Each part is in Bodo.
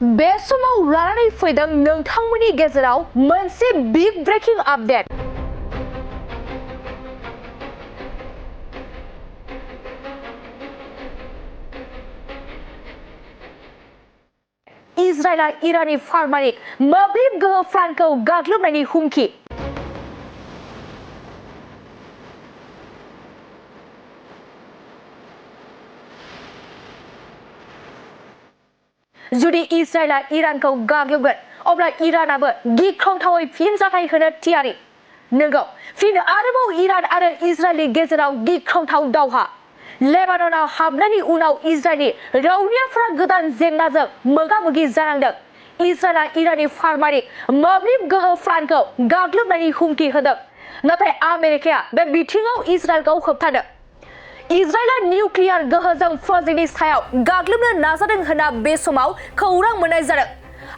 बे समाव लानानै फैदों नोंथांमोननि गेजेराव मोनसे बिग ब्रेकिं आपडेट। इजराइलआ इराननि पारमानेंट मोब्लिब गोहो प्लान्टखौ गाग्लोबनायनि हुमखि। जुदि इजराइलआ इरानखौ गाग्लोबगोन अब्ला इरानाबो गिख्रंथावै फिनजाथाय होनो थियारि। नंगौ, फिन आरोबाव इरान आरो इजराइलनि गेजेराव गिख्रंथाव दावहा। लेबाननाव हाबनायनि उनाव इजराइलनि रौनियाफोरा गोदान जेंनाजों मोगा-मोगि जानांदों। इजराइलआ इराननि पारमानेंट मोब्लिब गोहो प्लान्टखौ गाग्लोबनायनि हुमखि होदों, नाथाय आमेरिकाया बे बिथिङाव इजराइलखौ होबथादों। इजराइलआ निउक्लियार गोहोजों प्रजेक्टनि सायाव गाग्लोबनो नाजादों होनना बे समाव खौरां मोननाय जादों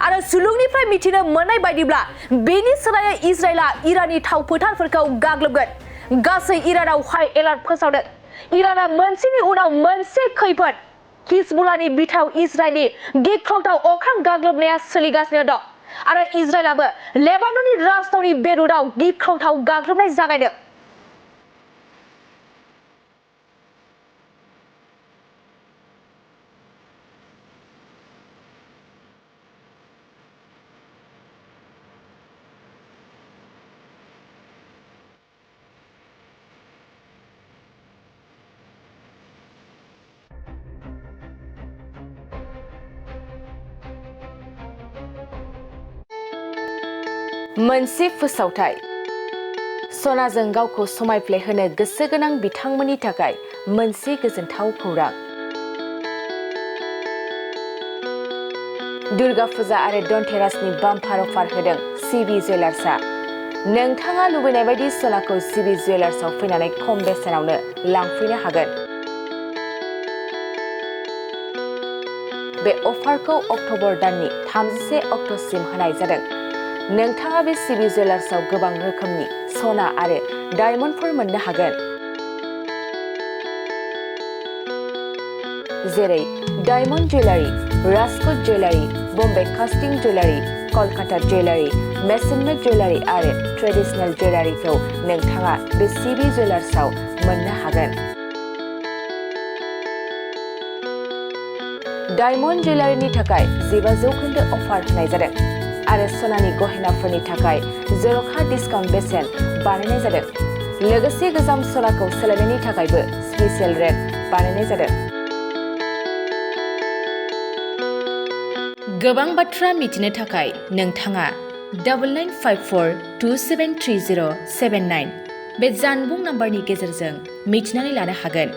आरो सुलुंनिफ्राय मिथिनो मोननाय बायदिब्ला बेनि सोलायै इजराइलआ इराननि थाव फोथारफोरखौ गाग्लोबगोन। गासै इरानाव हाइ एलार्ट फोसावदों। इराना मोनसेनि उनाव मोनसे खैफोद हिजबुल्लाहनि बिथायाव इजराइलनि गिख्रंथाव अख्रां गाग्लोबनाया सोलिगासिनो दं आरो इजराइलआबो लेबानननि राजथावनि बेरुताव गिख्रंथाव गाग्लोबनाय जागायदों। मोनसे फोसावथाय। सनाजों गावखौ समायफ्लेहोनो गोसो गोनां बिथांमोननि थाखाय मोनसे गोजोनथाव खौरां। दुर्गा फुजा आरो धनतेरासनि बाम्पार अफार होदों सिबि जुवेलार्सआ। नोंथाङा लुबैनाय बायदि सनाखौ सिबि जुवेलार्सआव फैनानै खम बेसेनावनो लांफैनो हागोन। बे अफारखौ अक्ट'बर दाननि 31 अक्ट'सिम होनाय जादों। नोंथाङा बे सिबि जुवेलार्सआव गोबां रोखोमनि सना आरो डायमन्डफोर मोननो हागोन, जेरै diamond jewellery, Rajkot jewellery, Bombay कास्टिं जुवेलारि, कलकाता जुवेलारि, मेसनमेड जुवेलारि आरो ट्रेडिशनेल जुवेलारिखौ नोंथाङा बे सिबि जुवेलार्सआव मोननो हागोन। डायमन्ड जुवेलारिनि थाखाय 15% अफार होनाय जादों आरो सनानि गहेनाफोरनि थाखाय जर'खा डिसकाउन्ट बेसेन बानायनाय जादों। लोगोसे गोजाम सनाखौ सोलायनायनि थाखायबो स्पेसियेल रेट बानायनाय जादों। गोबां बाथ्रा मिथिनो थाखाय नोंथाङा 9954273079 बे जानबुं नाम्बारनि गेजेरजों मिथिनानै लानो हागोन।